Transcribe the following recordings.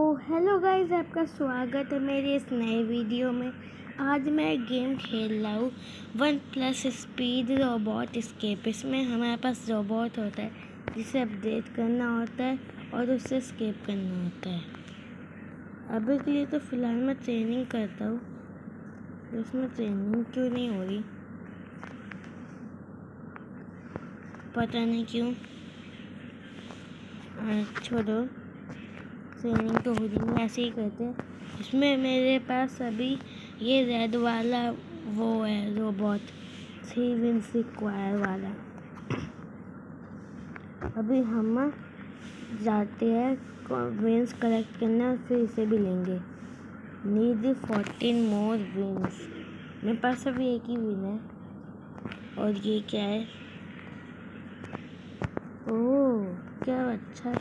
Hello guys, आपका स्वागत है मेरे इस नए वीडियो में। आज मैं एक गेम खेल रहा हूँ, one plus speed robot escape. इसमें हमारे पास रोबोट होता है जिसे अपडेट करना होता है और उससे स्केप करना होता है। अभी के लिए तो फ़िलहाल मैं ट्रेनिंग करता हूँ, तो इसमें ट्रेनिंग क्यों नहीं हो रही पता नहीं क्यों। छोड़ो, ट्रेनिंग तो हो रही नहीं, ऐसे ही करते हैं। इसमें मेरे पास अभी ये रेड वाला वो है रोबोट, 3 विंस रिक्वायर वाला। अभी हम जाते हैं विंस कलेक्ट करना, फिर इसे भी लेंगे। नीड 14 मोर विंस। मेरे पास अभी एक ही विन है। और ये क्या है? ओह, क्या अच्छा,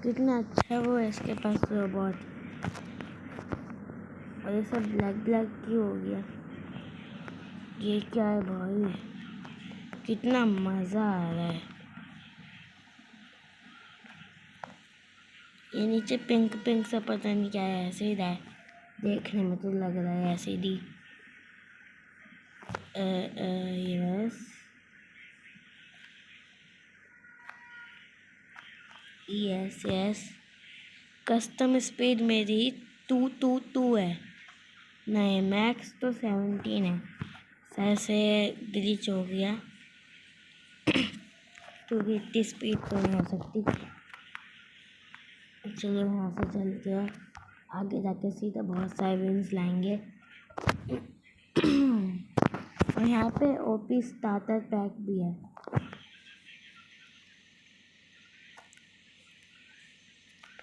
कितना अच्छा वो है इसके पास रोबोट। और ये सब ब्लैक ब्लैक क्यों हो गया? ये क्या है भाई? कितना मज़ा आ रहा है। ये नीचे पिंक पिंक सा पता नहीं क्या है, ऐसे ही रहा है देखने में, तो लग रहा है ऐसे ही। Yes yes yes. Custom speed मेरी 222 है। नहीं, मैक्स तो 17 है। शायद से ग्लिच हो गया, क्योंकि इतनी स्पीड तो नहीं हो सकती। चलिए वहाँ से चलते हैं, आगे जाके सीधा बहुत सारे विंस लाएंगे। और यहाँ पे ओपी स्टार्टर पैक भी है।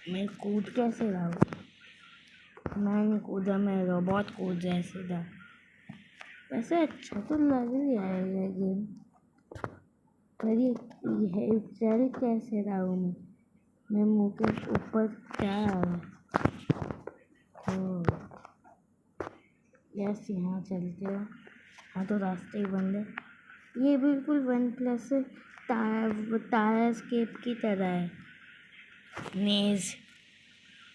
मैं कूद कैसे रहा हूँ? मैं नहीं कूदा, मैं रोबोट कूद रहा है सीधा। वैसे अच्छा तो लग रहा है ये गेम, पर ये चल कैसे रहा हूँ मैं मुँह के ऊपर क्या हो? यस, यहाँ चलते हो। हाँ, तो रास्ते ही बंद है। ये बिल्कुल वन प्लस टायर स्केप की तरह है। मेज,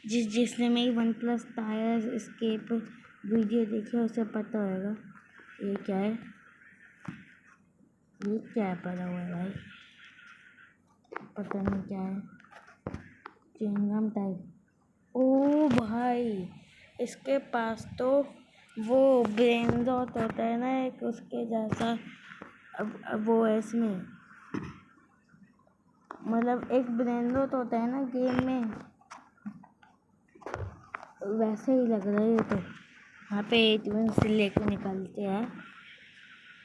जिसने मेरी one plus tyre escape video देखी है उसे पता होगा। ये क्या है? ये क्या पड़ा हुआ है भाई? पता नहीं क्या है, च्युइंगम टाइप। ओ भाई, इसके पास तो वो ब्रेन डॉट होता है ना एक, उसके जैसा। अब वो है इसमें, मतलब एक ब्रेन डॉट होता है ना गेम में, वैसे ही लग रहा है ये तो। यहाँ पे 8 विंस लेके निकलते हैं।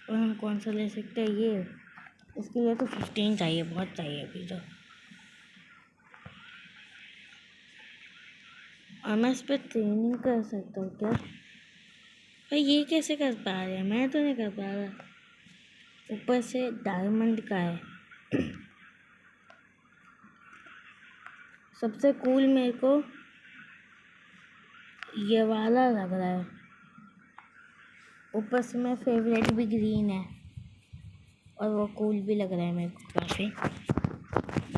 और हम कौन सा ले सकते हैं? ये, इसके लिए तो 15 चाहिए, बहुत चाहिए अभी तो। और मैं इस पर ट्रेनिंग कर सकता हूँ क्या? भाई ये कैसे कर पा रहे हैं? मैं तो नहीं कर पा रहा। ऊपर से डायमंड का है। सबसे कूल मेरे को ये वाला लग रहा है। ऊपर से मेरा फेवरेट भी ग्रीन है, और वो कूल भी लग रहा है मेरे को काफ़ी।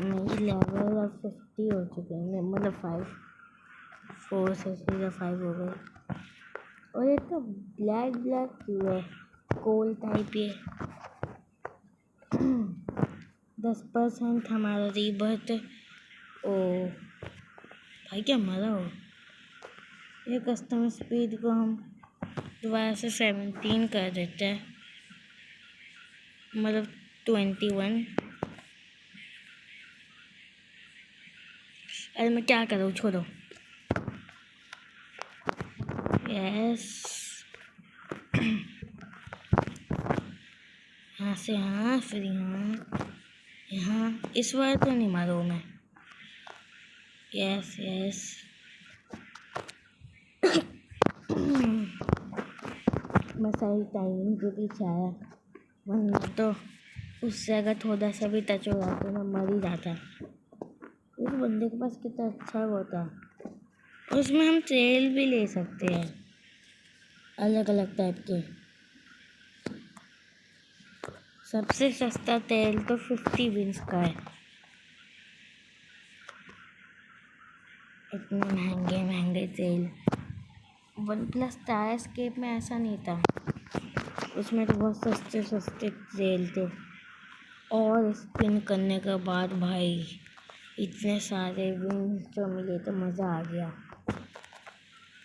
मेरी लेवल अब 50 हो चुके हैं, मतलब 4 से सीधा 5 हो गए। और ये तो ब्लैक ब्लैक क्यों है? कोल टाइप ये। 10% हमारा रीबर्थ। ओ भाई, क्या मरा हो? ये कस्टम स्पीड को हम दोबारा से 17 कर देते हैं, मतलब 21। अरे मैं क्या कर रहा हूँ, छोड़ो। यस, यहाँ से यहाँ, फिर यहाँ, यहाँ। इस बार तो नहीं मारू मैं। Yes yes. मैं सही टाइमिंग के पीछे आया, वरना तो उससे अगर थोड़ा सा भी टच हो जाता तो मैं मर ही जाता। उस बंदे के पास कितना अच्छा वो था। उसमें हम ट्रेल भी ले सकते हैं, अलग अलग टाइप के। सबसे सस्ता तेल तो 50 विंस का है। इतने महंगे महंगे तेल। वन प्लस टायर स्केप में ऐसा नहीं था, उसमें तो बहुत सस्ते सस्ते तेल थे। और स्पिन करने के बाद भाई इतने सारे विन जो मिले तो मज़ा आ गया।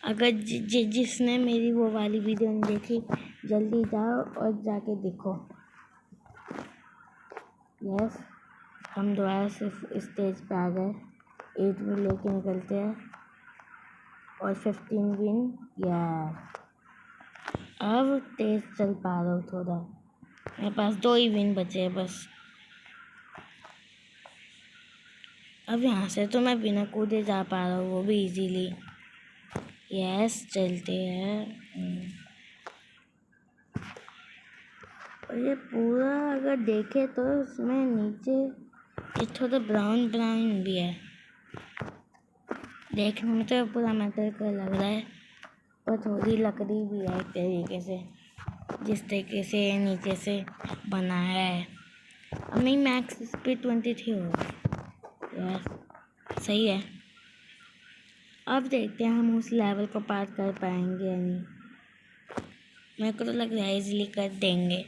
अगर जिसने मेरी वो वाली वीडियो नहीं देखी, जल्दी जाओ और जाके देखो। यस, हम दोबारा सिर्फ स्टेज पे आ गए। 8 विन लेके निकलते हैं और 15 विन। यार अब तेज चल पा रहा हूँ थोड़ा। मेरे पास 2 ही विन बचे हैं बस। अब यहाँ से तो मैं बिना कूदे जा पा रहा हूँ, वो भी इजीली। यस, चलते हैं। और ये पूरा अगर देखे तो इसमें नीचे ये थोड़ा ब्राउन ब्राउन भी है। देखने में तो पूरा मेटल का लग रहा है, और थोड़ी लकड़ी भी है एक तरीके से, जिस तरीके से नीचे से बनाया है। अब मेरी मैक्स स्पीड 23 हो। यस, सही है। अब देखते हैं हम उस लेवल को पार कर पाएंगे या नहीं। मेरे को तो लग रहा है इजीली कर देंगे।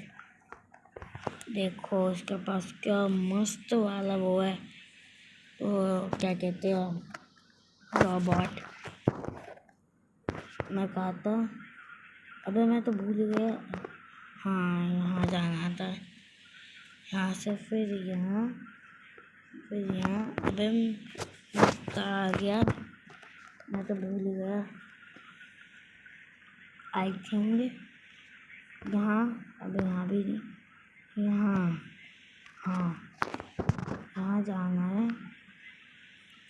देखो उसके पास क्या मस्त वाला वो है, वो क्या कहते हैं, रोबोट। मैं कहा था, अबे मैं तो भूल गया। हाँ, यहाँ जाना था, यहाँ से फिर यहाँ, फिर यहाँ। अबे मैं आ गया, मैं तो भूल गया। आई थिंक यहाँ, अबे यहाँ भी नहीं, यहाँ, हाँ यहाँ जाना है।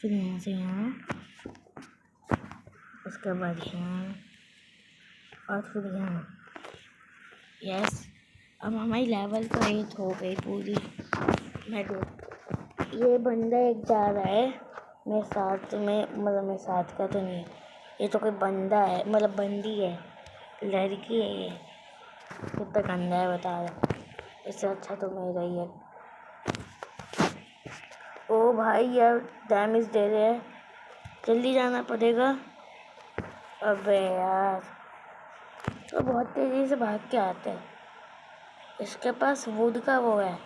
फिर यहाँ से यहाँ, उसके बाद यहाँ, और फिर यहाँ। यस, अब हमारी लेवल तो 8 हो गई पूरी। मैं ये बंदा एक जा रहा है मेरे साथ में, मतलब मेरे साथ का तो नहीं है, ये तो कोई बंदा है, मतलब बंदी है, लड़की है। ये कितना गंदा है बता रहा, इससे अच्छा तो मेरा ही है। ओ भाई यार, डैमेज दे रहे हैं, जल्दी जाना पड़ेगा। अबे यार, तो बहुत तेज़ी से भाग के आते हैं। इसके पास वुड का वो है,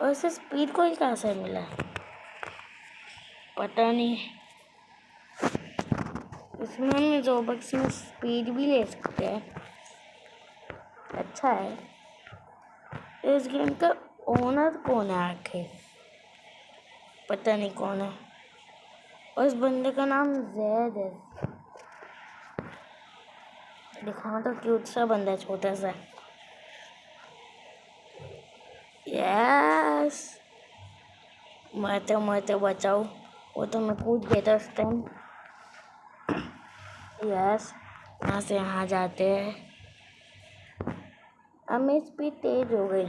और इसे स्पीड को ही कहाँ से मिला पता नहीं। इसमें हम रोबक्स में स्पीड भी ले सकते हैं, अच्छा है। इस गेम का ओनर कौन है आखिर, पता नहीं कौन है। और इस बंदे का नाम जैद है। दिखाना तो क्यूट सा बंदा है, छोटा सा। यस, मरते मरते बचाओ, वो तो मैं कूद गया था उस टाइम। यस, यहाँ से यहाँ जाते हैं। अब मेरी स्पीड तेज हो गई,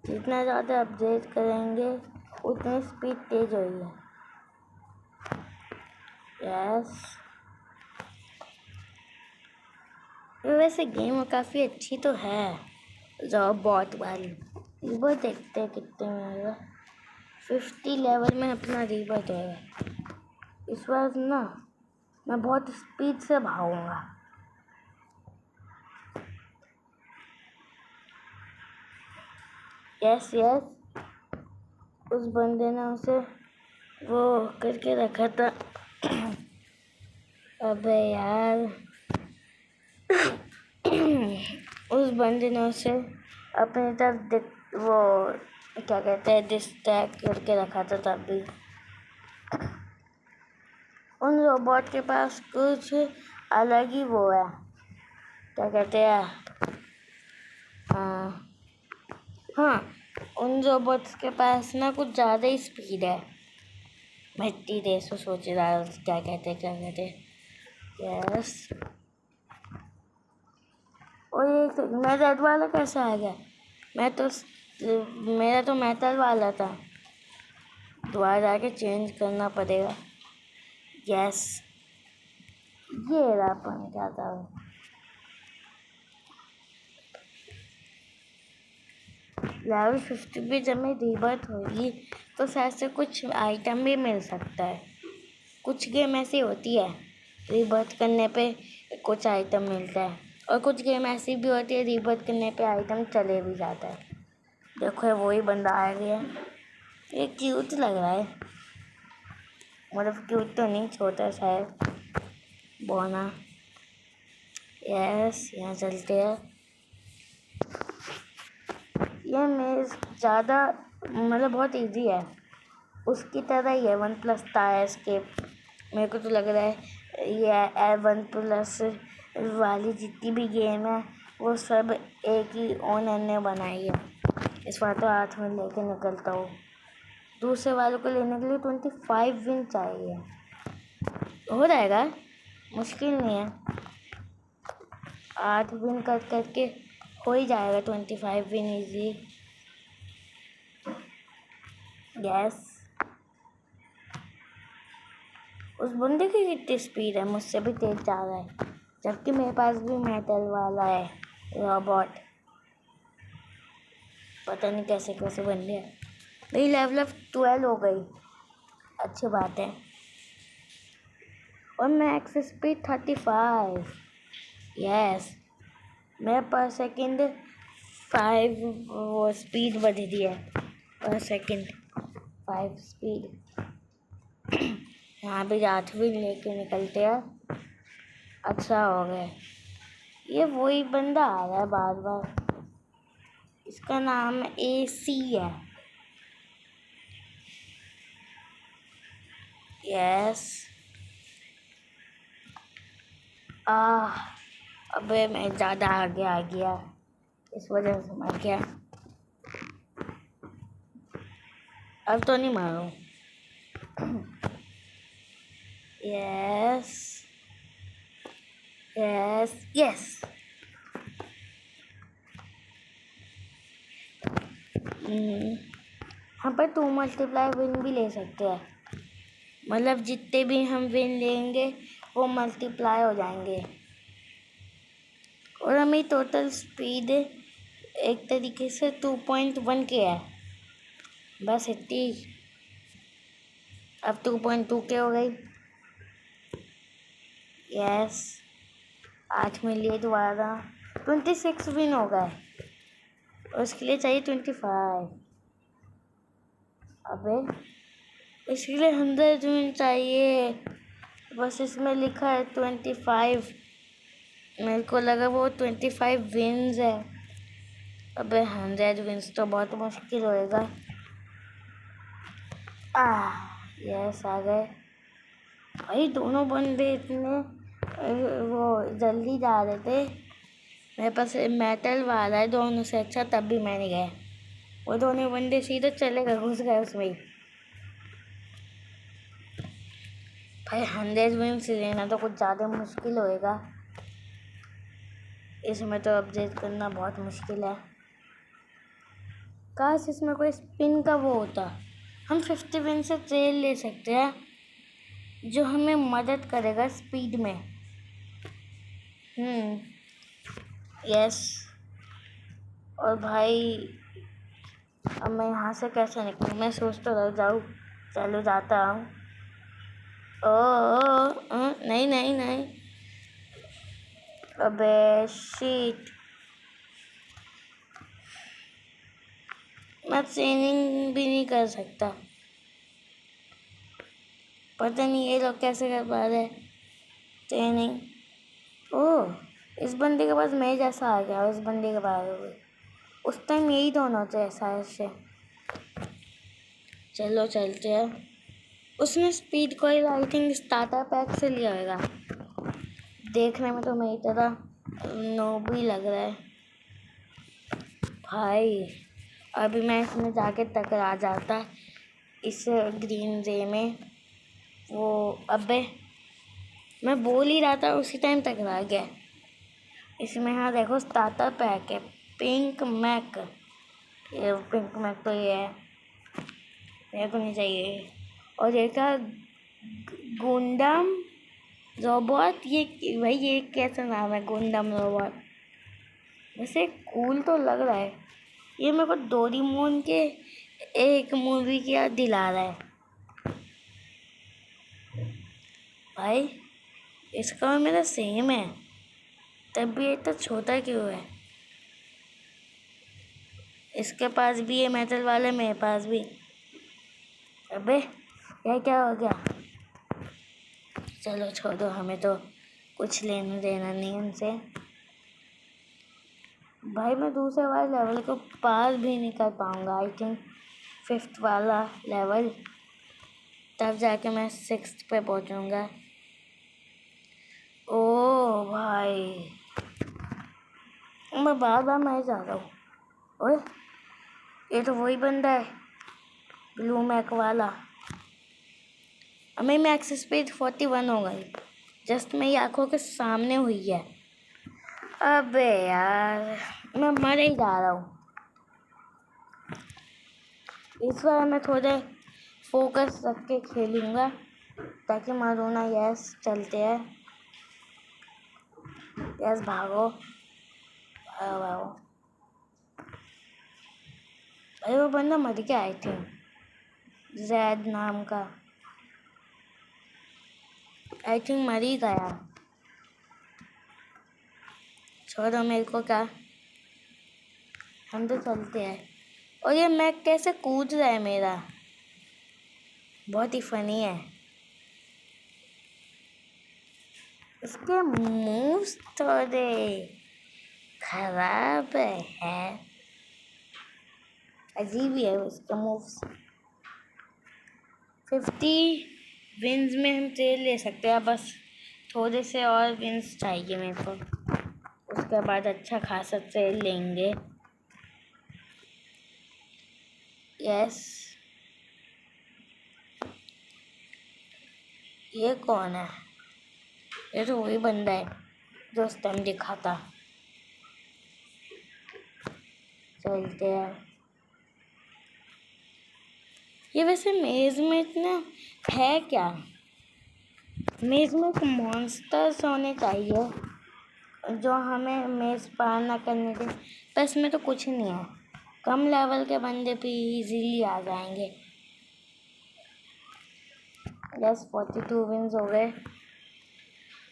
जितना ज़्यादा अपडेट करेंगे उतनी स्पीड तेज होगी। यस, वैसे गेम काफ़ी अच्छी तो है, रोबोट वाली। रिबर्थ देखते हैं कितने में आएगा। 50 लेवल में अपना रिबर्थ होगा। इस बार ना मैं बहुत स्पीड से भागूंगा। यस यस, उस बंदे ने उसे वो करके रखा था। अबे यार, उस बंदे ने उसे अपनी तरफ वो क्या कहते हैं, डिस्ट्रैक्ट करके रखा था। तब भी उन रोबोट के पास कुछ अलग ही वो है, क्या कहते हैं, हाँ, उन रोबोट्स के पास ना कुछ ज़्यादा ही स्पीड है। मैं इतनी देर से सोच रहा क्या कहते हैं। यस, और ये मेटल वाला कैसे आ गया? मेरा तो मेटल वाला था, दोबारा जाके चेंज करना पड़ेगा। यस, ये रहा पानी जाता है। लेवल 50 भी जब मैं रीबर्थ होगी तो शायद से कुछ आइटम भी मिल सकता है। कुछ गेम ऐसी होती है रीबर्थ करने पे कुछ आइटम मिलता है, और कुछ गेम ऐसी भी होती है रीबर्थ करने पे आइटम चले भी जाता है। देखो वही बंदा आ गया, ये क्यूट लग रहा है, मतलब क्यूट तो नहीं, छोटा सा है बोना। यस, यहाँ चलते हैं। ये मेज ज़्यादा मतलब बहुत इजी है, उसकी तरह ही है वन प्लस टायर एस्केप। मेरे को तो लग रहा है ये वन प्लस वाली जितनी भी गेम है वो सब एक ही ओनर ने बनाई है। इस बार तो हाथ में लेके निकलता हूँ। दूसरे वालों को लेने के लिए 25 विन चाहिए, हो जाएगा, मुश्किल नहीं है। 8 विन करके हो ही जाएगा 25 विन इजी। यस, उस बंदे की कितनी स्पीड है, मुझसे भी तेज जा रहा है, जबकि मेरे पास भी मेटल वाला है रोबोट। पता नहीं कैसे कैसे बन गया। मेरी लेवल ऑफ 12 हो गई, अच्छी बात है। और मैक्स स्पीड 35। यस, मैं पर सेकंड 5 वो स्पीड बढ़ रही है, पर सेकंड 5 स्पीड। यहाँ पे 8 भी लेके निकलते हैं। अच्छा हो गया, ये वही बंदा आ रहा है बार बार, इसका नाम AC है। यस, अबे मैं ज़्यादा आगे आ गया, इस वजह से मर गया। अब तो नहीं मारूं। यस यस यस, हम पर 2 मल्टीप्लाई विन भी ले सकते हैं, मतलब जितने भी हम विन लेंगे वो मल्टीप्लाई हो जाएंगे। और हमें टोटल स्पीड एक तरीके से 2.1 के है, बस इतनी। अब 2.2 के हो गई। यस, 8 में लिए दोबारा 26 विन हो गए, उसके लिए चाहिए 25। अबे इसके लिए 100 विन चाहिए, बस इसमें लिखा है 25, मेरे को लगा वो 25 विन्स है। अबे 100 विन्स तो बहुत मुश्किल होएगा। यस, आ गए भाई। दोनों बंदे इतने वो जल्दी जा रहे थे, मेरे पास मेटल वाला है दोनों से अच्छा, तब भी मैं नहीं गया। वो दोनों बंदे सीधे चले गए, घुस गए उसमें ही। भाई 100 विन्स लेना तो कुछ ज़्यादा मुश्किल होएगा, इसमें तो अपडेट करना बहुत मुश्किल है। काश इसमें कोई स्पिन का वो होता, हम 50 विन से ट्रेल ले सकते हैं जो हमें मदद करेगा स्पीड में। यस, और भाई अब मैं यहाँ से कैसे निकलूँ, मैं सोचता रह जाऊँ, चलो जाता हूँ। नहीं नहीं नहीं, अबे शिट, मैं ट्रेनिंग भी नहीं कर सकता, पता नहीं ये लोग कैसे कर पा रहे ट्रेनिंग। ओह, इस बंदे के पास मैं जैसा आ गया, उस बंदे के पास उस टाइम यही दोनों थे ऐसे। चलो चलते हैं। उसने स्पीड को आई थिंक स्टार्टर पैक से लिया होगा, देखने में तो मेरी तरह नोब ही लग रहा है। भाई अभी मैं इसमें जाके टकरा जाता इस ग्रीन रे में, वो अबे मैं बोल ही रहा था उसी टाइम टकरा गया। इसमें हाँ देखो स्टार्टर पैक है, पिंक मैक, ये पिंक मैक तो ये है, मेरे को नहीं चाहिए। और ये क्या गुंडम रोबोट, ये भाई ये कैसा नाम है गुंडम रोबोट, वैसे कूल तो लग रहा है। ये मेरे को डोरेमोन के एक मूवी की याद दिला रहा है। भाई इसका और मेरा सेम है, तब भी ये तो छोटा क्यों है? इसके पास भी है मेटल वाले, मेरे पास भी। अबे ये क्या हो गया? चलो छोड़ो, हमें तो कुछ लेना देना नहीं उनसे। भाई मैं दूसरे वाले लेवल को पार भी नहीं कर पाऊंगा। आई थिंक 5th वाला लेवल, तब जाके मैं 6th पे पहुंचूंगा। ओ भाई मैं बार बार मर जा रहा हूँ। ओए ये तो वही बंदा है, ब्लू मैक वाला। हमें मैक्स स्पीड 41 हो गई, जस्ट मेरी आंखों के सामने हुई है। अबे यार मैं मर ही जा रहा हूँ। इस बार मैं थोड़े फोकस रख के खेलूंगा ताकि मरूँ ना। यस चलते हैं। यस भागो भागो भागो। अरे वो बंदा मर गया आई थिंक, जैद नाम का। आई थिंक मर ही गया। छोड़ो मेरे को क्या, हम तो चलते हैं। और ये मैक कैसे कूद रहा है मेरा, बहुत ही फनी है। इसके मूव्स थोड़े खराब है, अजीब ही है उसका मूव्स। 50 विंस में हम ट्रेल ले सकते हैं, बस थोड़े से और विंस चाहिए मेरे को। उसके बाद अच्छा खासा ट्रेल लेंगे। यस ये कौन है? ये तो वही बंदा है जो उस टाइम दिखा था। चलते हैं। ये वैसे मेज में इतना है क्या? मेज में एक मॉन्स्टर्स होने चाहिए जो हमें मेज पार ना करने दे, पर इसमें तो कुछ नहीं है। कम लेवल के बंदे भी इजीली आ जाएंगे। बस 42 विंस हो गए।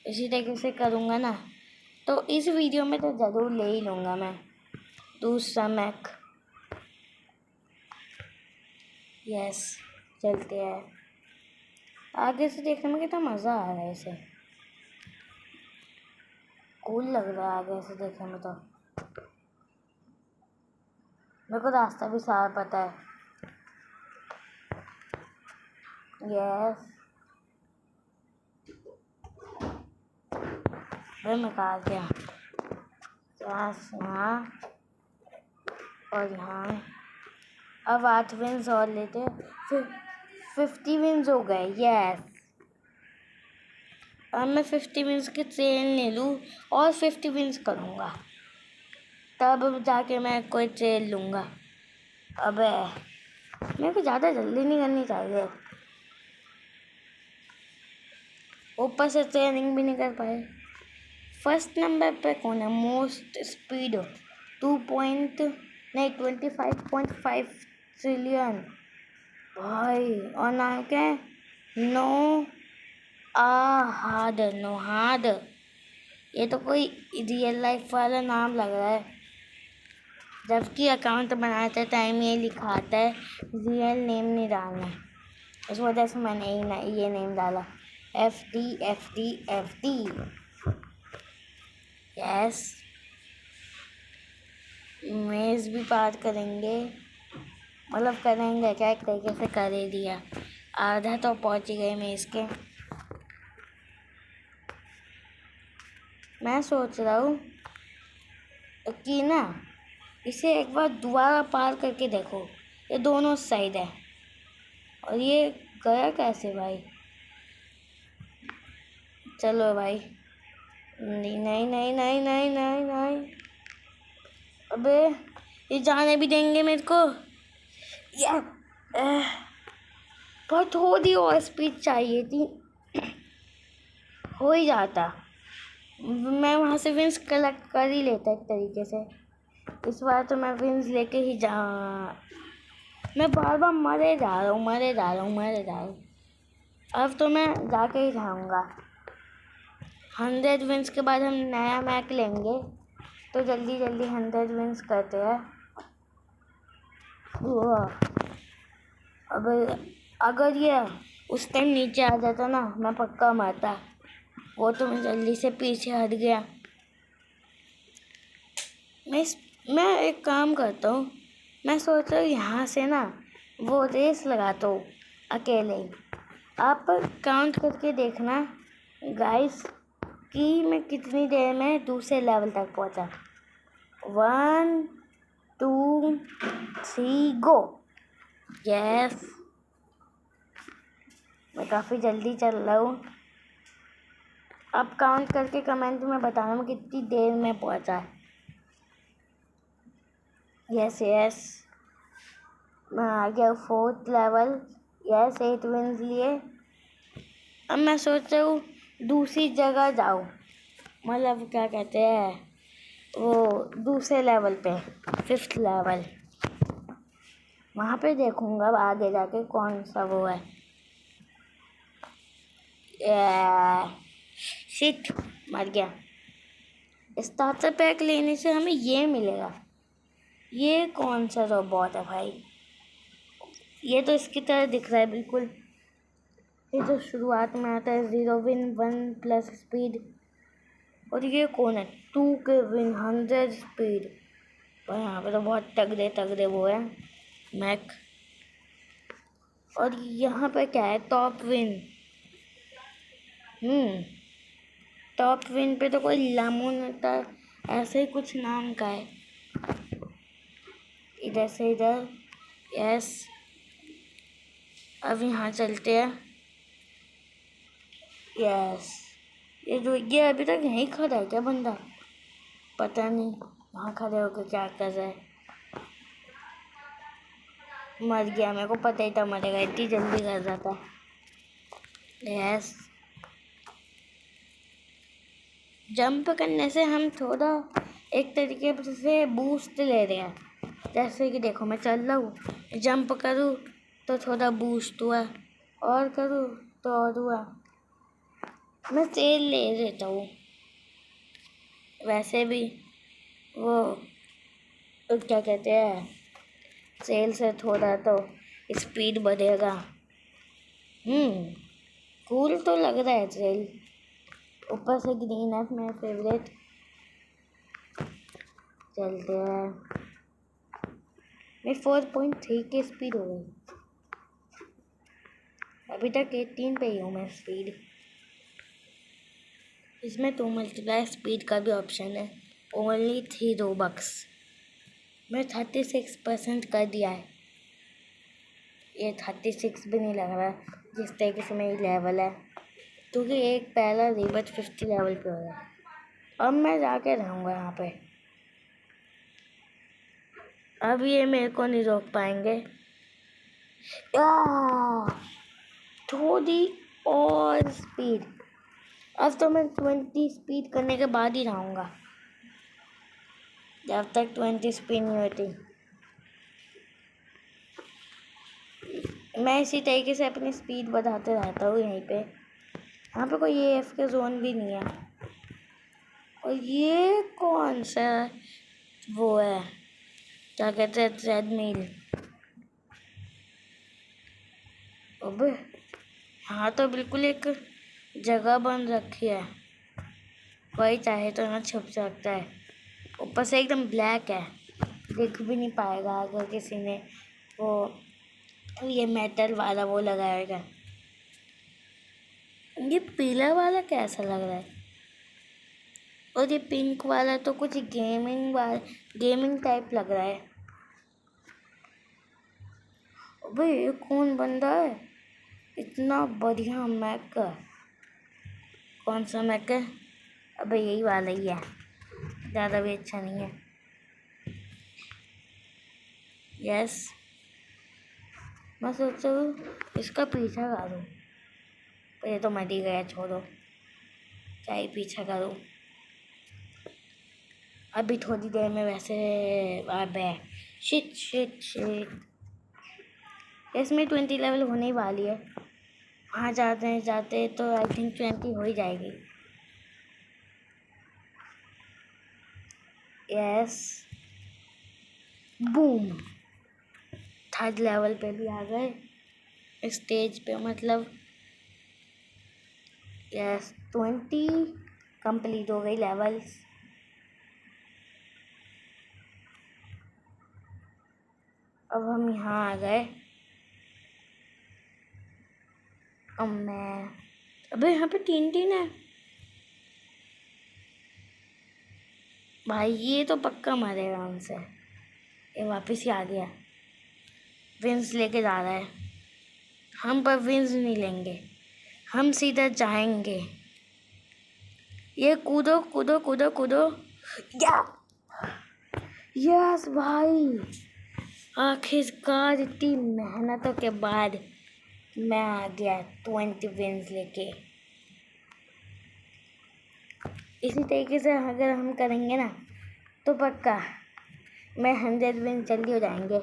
इसी तरीके से करूँगा ना तो इस वीडियो में तो ज़रूर ले ही लूँगा मैं दूसरा मैक। यस चलते हैं। आगे से देखने में कितना मज़ा आ रहा है, इसे कूल लग रहा है आगे से देखने में। तो मेरे को रास्ता भी साफ पता है। यस भाई मैं कहा गया, यहाँ और यहाँ। अब 8 विंस और लेते, फिर 50 विंस हो गए। यस अब मैं 50 विंस की ट्रेन ले लूँ और 50 विंस करूँगा, तब जाके मैं कोई ट्रेन लूँगा। अबे मेरे को ज़्यादा जल्दी नहीं करनी चाहिए, ऊपर से ट्रेनिंग भी नहीं कर पाए। फर्स्ट नंबर पे कौन है? मोस्ट स्पीड 25.5 ट्रिलियन भाई। और नाम क्या है? No hard. ये तो कोई रियल लाइफ वाला नाम लग रहा है, जबकि अकाउंट बनाते टाइम ये लिखा आता है रियल नेम नहीं डालना। इस वजह से मैंने ये नेम डाला, FD। यस मेज भी पार करेंगे, मतलब करेंगे क्या, एक तरीके से कर ही दिया। आधा तो पहुंच ही गए मेज के। मैं सोच रहा हूँ कि ना इसे एक बार दोबारा पार करके देखो, ये दोनों साइड है। और ये गया कैसे भाई? चलो भाई, नहीं। अबे ये जाने भी देंगे मेरे को यार? बहुत थोड़ी और स्पीड चाहिए थी, हो ही जाता। मैं वहाँ से विंस कलेक्ट कर ही लेता एक तरीके से। इस बार तो मैं विंस लेके ही मैं बार बार मरे जा रहा हूँ। अब तो मैं जाके ही जाऊँगा। 100 विन्स के बाद हम नया मैक लेंगे, तो जल्दी जल्दी 100 विन्स करते हैं। अब अगर ये उस टाइम नीचे आ जाता ना, मैं पक्का मरता। वो तो मैं जल्दी से पीछे हट गया। मैं एक काम करता हूँ, मैं सोच रहा हूँ यहाँ से ना वो रेस लगाता हूँ अकेले ही। आप काउंट करके देखना गाइस कि मैं कितनी देर में दूसरे लेवल तक पहुँचा। 1 2 3 गो। यस, मैं काफ़ी जल्दी चल रहा हूँ। अब काउंट करके कमेंट में बताना मैं कितनी देर में पहुँचा। यस यस, मैं आ गया 4th लेवल। यस, 8 विन्स लिए। अब मैं सोच रहा हूँ दूसरी जगह जाऊँ, मतलब क्या कहते हैं वो दूसरे लेवल पे, 5th लेवल। वहाँ पे देखूँगा आगे जाके कौन सा वो है। शिट, मर गया। स्टार्टर पैक लेने से हमें ये मिलेगा। ये कौन सा रोबोट है भाई? ये तो इसकी तरह दिख रहा है बिल्कुल। ये जो शुरुआत में आता है 0 विन 1 प्लस स्पीड। और ये कौन है? 2 के विन 100 स्पीड। पर यहाँ पे तो बहुत तगड़े वो है मैक। और यहाँ पे क्या है? Top win. टॉप विन पे तो कोई लामोनेटा ऐसे ही कुछ नाम का है। इधर से इधर। यस, अब यहाँ चलते हैं। यस, ये अभी तक यहीं खड़ा है क्या बंदा? पता नहीं वहाँ खड़े होकर क्या कर रहा है। मर गया, मेरे को पता ही था मरेगा, इतनी जल्दी कर रहा था। यस, जंप करने से हम थोड़ा एक तरीके से बूस्ट ले रहे हैं। जैसे कि देखो मैं चल रहा हूँ, जंप करूँ तो थोड़ा बूस्ट हुआ, और करूँ तो और हुआ। मैं तेल ले लेता हूँ। वैसे भी वो क्या कहते हैं, सेल से थोड़ा तो स्पीड बढ़ेगा। कूल तो लग रहा है सेल। ऊपर से ग्रीन है मेरा फेवरेट। चलते हैं। मेरी 4.3 की स्पीड हो गई। अभी तक 18 पे ही हूँ मैं स्पीड। इसमें तो मल्टीप्लाई स्पीड का भी ऑप्शन है। Only 3 Robux. मैं 36% कर दिया है। ये 36 भी नहीं लग रहा जिस तरीके से मेरी लेवल है, क्योंकि एक पहला रिबत 50 लेवल पे हो रहा है। अब मैं जाके रहूँगा यहाँ पे। अब ये मेरे को नहीं रोक पाएंगे। थोड़ी और स्पीड। अब तो मैं 20 स्पीड करने के बाद ही रहूँगा, जब तक 20 स्पीड नहीं होती। मैं इसी तरीके से अपनी स्पीड बढ़ाते रहता हूँ यहीं पे। यहाँ पे कोई AF के जोन भी नहीं है। और ये कौन सा वो है, क्या कहते हैं, ट्रेडमिल। अबे यहाँ तो बिल्कुल एक जगह बन रखी है, कोई चाहे तो यहाँ छुप सकता है। ऊपर से एकदम ब्लैक है, दिख भी नहीं पाएगा अगर किसी ने वो ये मेटल वाला वो लगाएगा। ये पीला वाला कैसा लग रहा है? और ये पिंक वाला तो कुछ गेमिंग टाइप लग रहा है। अबे ये कौन बंदा है? इतना बढ़िया मैक। कौन सा मैक है? अबे यही वाला ही है, ज़्यादा भी अच्छा नहीं है। यस, मैं सोच रहा हूँ इसका पीछा करूँ, पर ये तो मर ही गया, छोड़ो, क्या ही पीछा करूँ। अभी थोड़ी देर में वैसे अबे शिट इसमें 20 लेवल होने वाली है। वहाँ जाते तो आई थिंक 20 हो ही जाएगी। यस, बूम, 3rd लेवल पे भी आ गए स्टेज पे, मतलब यस 20 कंप्लीट हो गई लेवल्स। अब हम यहाँ आ गए। अब मैं अबे यहाँ पे 3 है भाई, ये तो पक्का मरेगा हमसे। ये वापस ही आ गया, विंस लेके जा रहा है। हम पर विंस नहीं लेंगे, हम सीधा जाएंगे। ये कूदो कूदो कूदो कूदो, या यस भाई, आखिरकार इतनी मेहनतों के बाद मैं आ गया 20 विंस लेके। इसी तरीके से अगर हम करेंगे ना तो पक्का मैं 100 विंस जल्दी हो जाएंगे।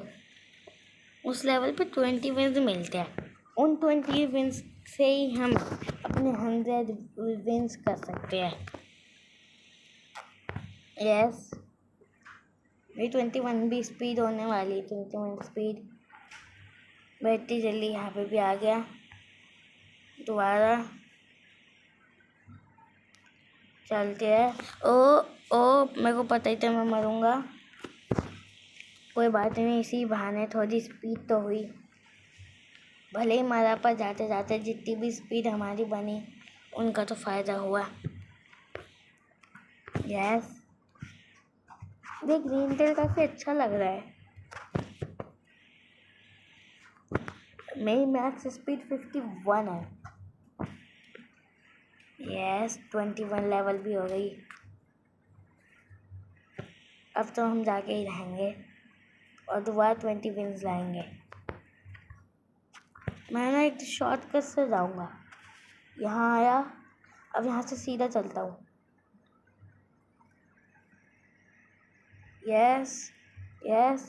उस लेवल पे 20 विंस मिलते हैं, उन 20 विंस से ही हम अपने 100 विंस कर सकते हैं। यस, मेरी 21 भी स्पीड होने वाली, 21 स्पीड। मैं इतनी जल्दी यहाँ पे भी आ गया दोबारा। चलते हैं। ओ मेरे को पता ही था मैं मरूंगा। कोई बात नहीं, इसी बहाने थोड़ी स्पीड तो हुई। भले ही मरा, पर जाते जाते जितनी भी स्पीड हमारी बनी उनका तो फ़ायदा हुआ। यस, देख ग्रीन टेल काफ़ी अच्छा लग रहा है। मेरी मैक्स स्पीड 51 है। यस, 21 लेवल भी हो गई। अब तो हम जाके ही रहेंगे और दोबारा 20 विंस लाएंगे। मैं ना एक शॉर्टकट से जाऊंगा। यहाँ आया, अब यहाँ से सीधा चलता हूँ। यस यस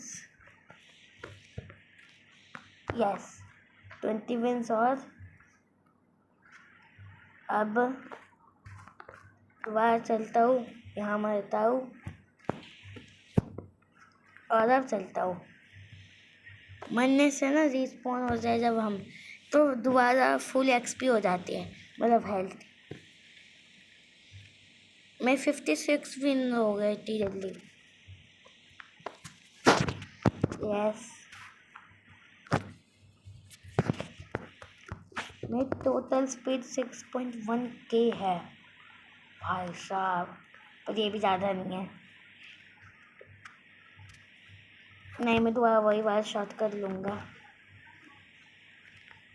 यस, 20 विंस और अब दोबारा चलता हूँ, यहाँ मरता हूँ और अब चलता हूँ। मरने से ना रिस्पॉन हो जाए जब हम, तो दोबारा फुल एक्सपी हो जाती है, मतलब हेल्थ। मैं 56 विन हो गई इतनी जल्दी। यस, मेरी टोटल स्पीड 6.1K है भाई साहब, पर ये भी ज़्यादा नहीं है। नहीं, मैं दोबारा वही बात शॉर्ट कर लूँगा।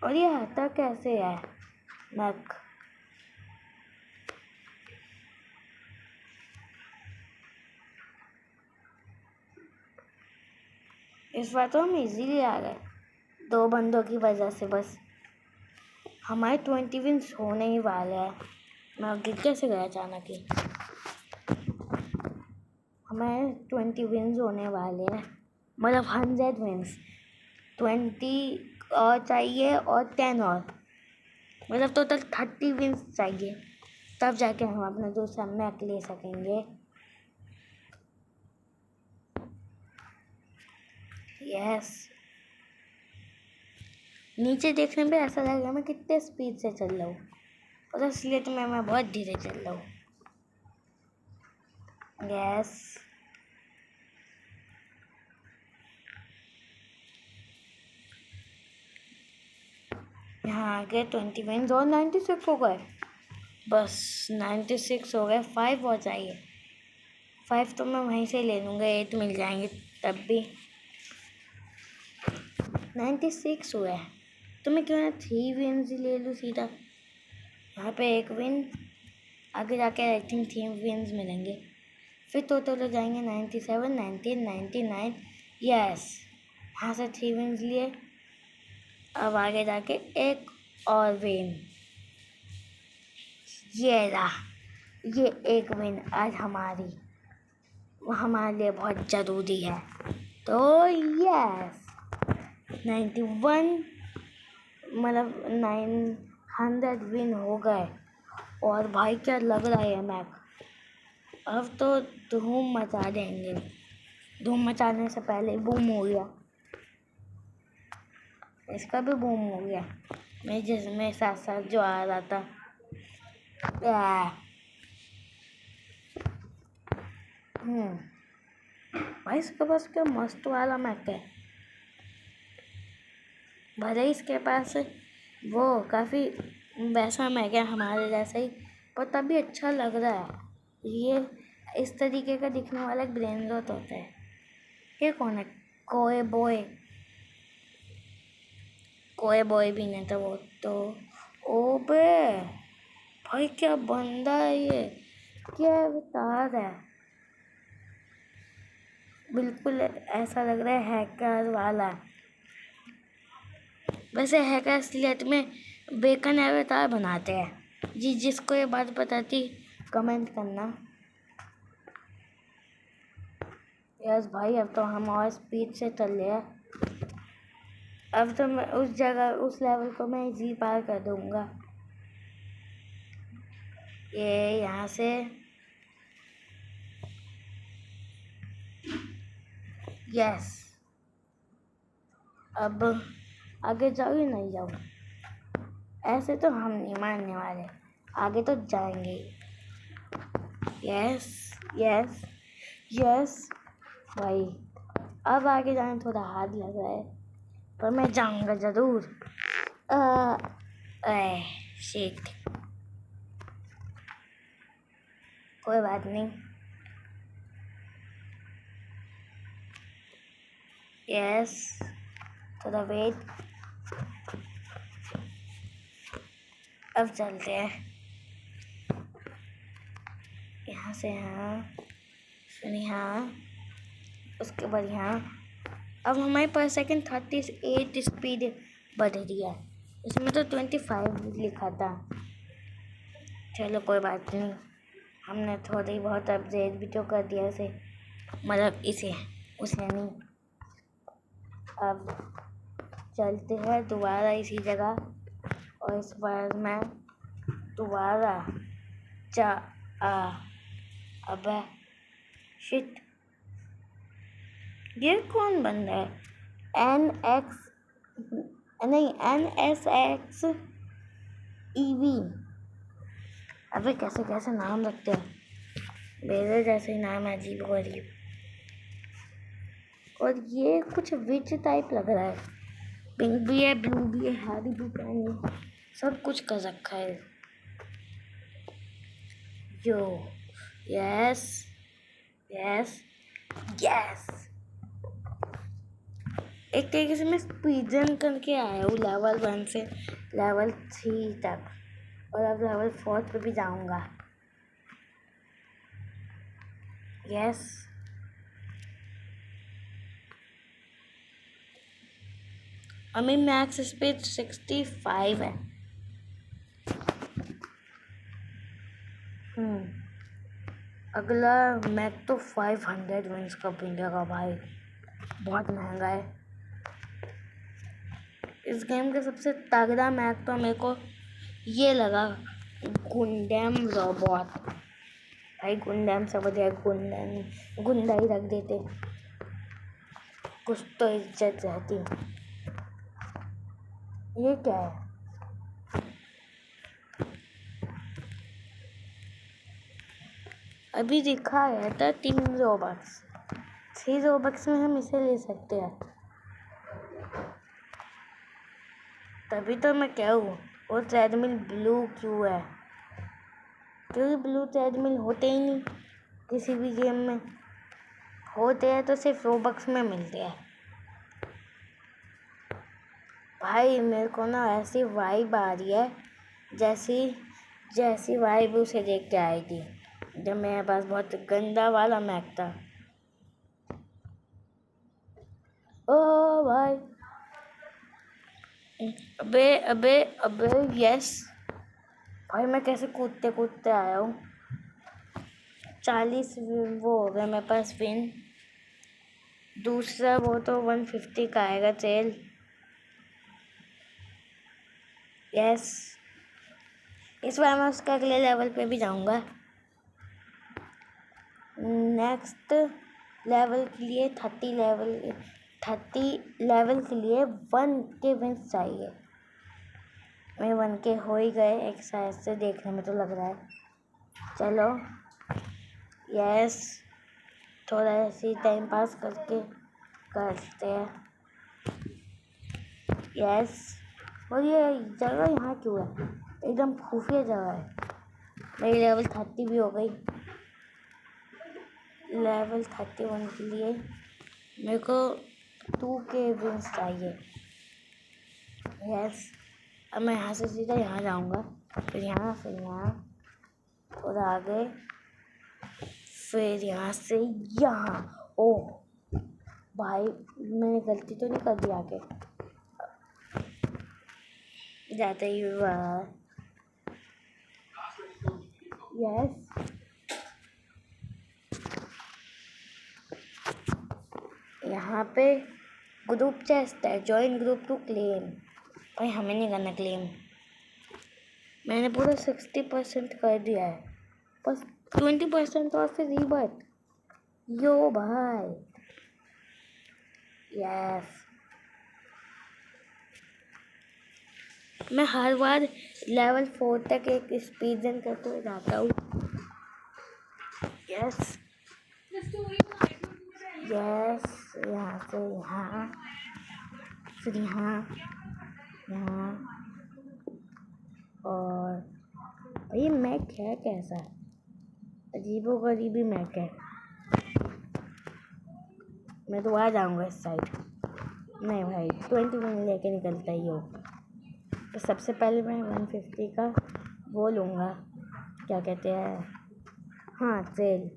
और ये आता कैसे है मैक? इस बार तो हम इजीली आ गए 2 बंदों की वजह से। बस हमारे 20 विंस होने ही वाले हैं। मैं गिर कैसे गया अचानक ही? हमारे 20 विंस होने वाले हैं, मतलब 100 विंस। 20 और चाहिए और 10 और, मतलब टोटल 30 विंस चाहिए, तब जाके हम अपना दूसरा मैक ले सकेंगे। यस, नीचे देखने पे ऐसा लगेगा मैं कितने स्पीड से चल रहा हूँ, और इसलिए तो मैं बहुत धीरे चल रहा हूँ। यस, यहाँ आगे 20 विंस और 96 हो गए। बस 96 हो गए, 5 हो चाहिए। 5 तो मैं वहीं से ले लूँगा, 8 मिल जाएंगे तब भी। 96 हुआ है तो मैं क्यों ना 3 विंस ही ले लूँ सीधा। यहाँ पे 1 विन, आगे जाके आई थिंक 3 विंस मिलेंगे, फिर टोटल हो जाएंगे 97, 19, 99। यस, यहाँ से 3 विंस लिए। अब आगे जाके एक और विन, ये रहा, ये 1 विन आज हमारे लिए बहुत ज़रूरी है। तो यस, 91, मतलब 100 विन हो गए। और भाई क्या लग रहा है मैक, अब तो धूम मचा देंगे। धूम मचाने से पहले बूम हो गया, इसका भी बूम हो गया। मैं जिसमें साथ साथ जो आ रहा था भाई इसके पास क्या मस्त वाला मैक है। भले ही इसके पास वो काफ़ी वैसा मैक है हमारे जैसा ही, पर तभी अच्छा लग रहा है। ये इस तरीके का दिखने वाला एक ब्रेन रॉट होता है। ये कौन है? कोए बॉय। कोए बॉय भी नहीं था वो तो। ओबे भाई क्या बंदा है ये, क्या अवतार है। बिल्कुल ऐसा लग रहा है हैकर वाला। वैसे हैकर असलियत में बेकन अवतार बनाते हैं। जी जिसको ये बात बताती कमेंट करना। यस भाई अब तो हम और स्पीड से चल रहे हैं। अब तो मैं उस जगह उस लेवल को मैं जी पार कर दूंगा। ये यहाँ से यस। अब आगे जाओ या नहीं जाओ, ऐसे तो हम नहीं मानने वाले, आगे तो जाएंगे। यस यस यस भाई, अब आगे जाने थोड़ा हार्ड लग रहा है, पर मैं जाऊंगा जरूर। शिट, कोई बात नहीं। यस थोड़ा वेट, अब चलते हैं यहाँ से यहाँ, फिर यहाँ, उसके बाद यहाँ। अब हमारे पर सेकंड 38 स्पीड बढ़ रही है। इसमें तो 25 लिखा था। चलो कोई बात नहीं, हमने थोड़ी बहुत अपडेट भी तो कर दिया इसे, मतलब इसे उसे नहीं। अब चलते हैं दोबारा इसी जगह, और इस बार मैं दोबारा अबे शिट, ये कौन बंदा है? NSX EV। अबे कैसे कैसे नाम रखते हैं, मेरे जैसे ही नाम है, अजीब गरीब। और ये कुछ विच टाइप लग रहा है, पिंक भी है, ब्लू भी है, हैरी भी पहनी, सब कुछ कर रखा है जो। यस यस यस, एक तरीके से मैं स्पीड रन करके आया हूँ लेवल 1 से लेवल 3 तक, और अब लेवल 4 पे भी जाऊँगा। यस अभी मैक्स स्पीड 65 है। अगला मैक तो 500 विंस का मिलेगा भाई, बहुत महंगा है। इस गेम का सबसे तगड़ा मैक तो मेरे को ये लगा, गुंडैम रोबोट। भाई गुंडैम से बढ़िया गुंडा ही रख देते, कुछ तो इज्जत रहती। ये क्या है? अभी दिखा है था 3 रोबक्स, 3 रोबक्स में हम इसे ले सकते हैं। तभी तो मैं क्या हूँ, वो ट्रेडमिल ब्लू क्यों है? क्योंकि ब्लू ट्रेडमिल होते ही नहीं किसी भी गेम में, होते हैं तो सिर्फ रोबक्स में मिलते हैं। भाई मेरे को ना ऐसी वाइब आ रही है जैसी वाइब उसे देख के आई थी जब मेरे पास बहुत गंदा वाला मैक था। ओ भाई, अबे अबे अबे यस भाई, मैं कैसे कूदते कूदते आया हूँ। 40 वो हो गया मेरे पास विन। दूसरा वो तो 150 का आएगा सेल। यस इस बार मैं उसके अगले लेवल पे भी जाऊंगा। नेक्स्ट लेवल के लिए 30 लेवल के लिए 1K विंस चाहिए। मैं 1K हो ही गए एक साइड से देखने में तो लग रहा है। चलो यस, थोड़ा ऐसे टाइम पास करते हैं। यस, और ये जगह यहाँ क्यों है? एकदम खुफिया जगह है। मेरी लेवल 30 भी हो गई। लेवल 31 के लिए मेरे को 2K विंस चाहिए। यस, अब मैं यहाँ से सीधा यहाँ जाऊँगा, फिर यहाँ और आगे, फिर यहाँ से यहाँ। ओह भाई, मैंने गलती तो नहीं कर दी आगे? जाते ही यस, यहाँ पे ग्रुप चेस्ट है, ज्वाइन ग्रुप टू क्लेम। भाई हमें नहीं करना क्लेम, मैंने पूरा 60% कर दिया है, बस 20% और फिर रीबर्थ। यो भाई यस, मैं हर बार लेवल 4 तक एक स्पीड रन करते हुए जाता हूँ। यस यस, यहाँ से यहाँ, फिर यहाँ और ये मैक है कैसा? अजीबोगरीबी मैक है। मैं तो आ जाऊँगा इस साइड। नहीं भाई, 21 लेके निकलता ही हो। तो सबसे पहले मैं 150 का वो लूँगा, क्या कहते हैं, हाँ ट्रेल।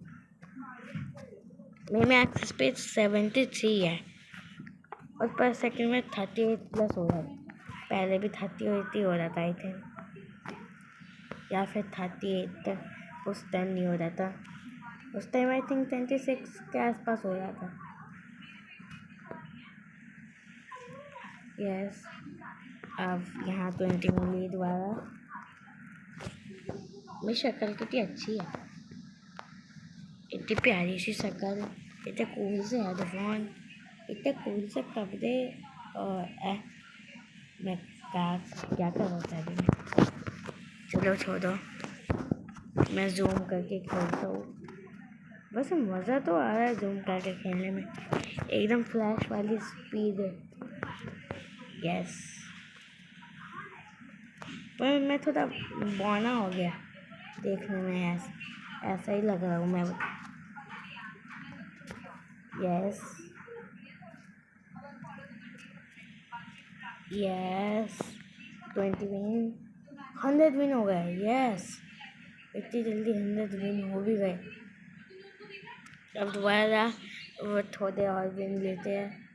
मेरे में एक्सेस स्पीड 73 है और पर सेकंड में 38+ हो रहा है। पहले भी 30 हो रहा था आई थिंक, या फिर 38 तक उस टाइम नहीं हो रहा था। उस टाइम आई थिंक 26 के आसपास हो रहा था। यस, अब यहाँ 20 मिली दोबारा। मेरी शक्ल कितनी अच्छी है, इतनी प्यारी सी शक्ल, इतने कूल से हेडफोन, इतने कूल से कपड़े, और मैं क्या कर रहा था अभी? चलो छोड़ो, मैं जूम करके खेलता हूँ। वैसे मज़ा तो आ रहा है जूम करके खेलने में, एकदम फ्लैश वाली स्पीड है। यस, पर मैं थोड़ा बौना हो गया देखने में, ऐसा ही लग रहा हूँ मैं। यस यस, 20 विन, 100 विन हो गए। यस, इतनी जल्दी 100 विन हो भी गए। अब दोबारा वो थोड़े और विन लेते हैं।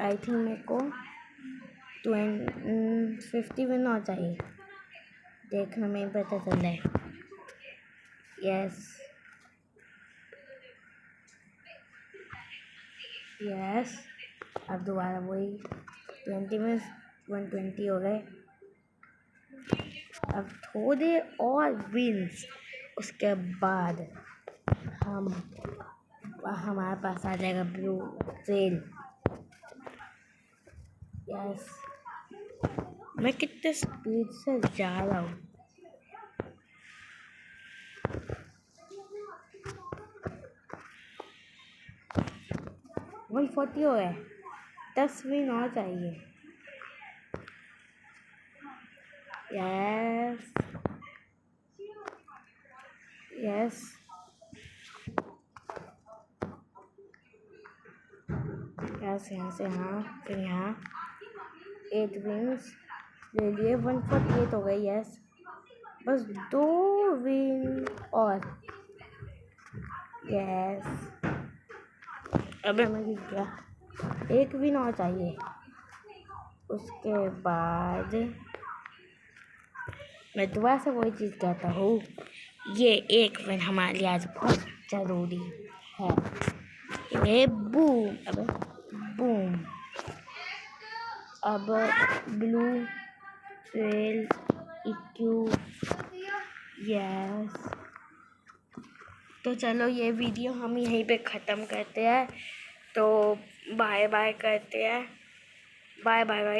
आई थिंक मेरे को 50 विन और चाहिए, देखने में ही पता चल रहा है। यस यस, अब दोबारा वही 20 में 120 हो गए। अब थोड़े और विन्स, उसके बाद हमारे पास आ जाएगा ब्लू ट्रेल। यस, मैं कितने स्पीड से जा रहा हूँ। वन 40 हो है, 10 विन और चाहिए। यस यस, यहाँ से यहाँ, फिर यहाँ 8 विन्स ले लिए, 148 हो गई। यस, बस 2 विन और। यस, अबे मैं जीत गया, 1 विन और चाहिए। उसके बाद मैं दोबारा से वही चीज़ कहता हूँ, ये 1 विन हमारे लिए आज बहुत ज़रूरी है। ये बूम, अब बूम, अब ब्लू ट्रेल इक्यू यस। तो चलो ये वीडियो हम यहीं पे ख़त्म करते हैं। तो बाय बाय करते हैं। Bye bye bye.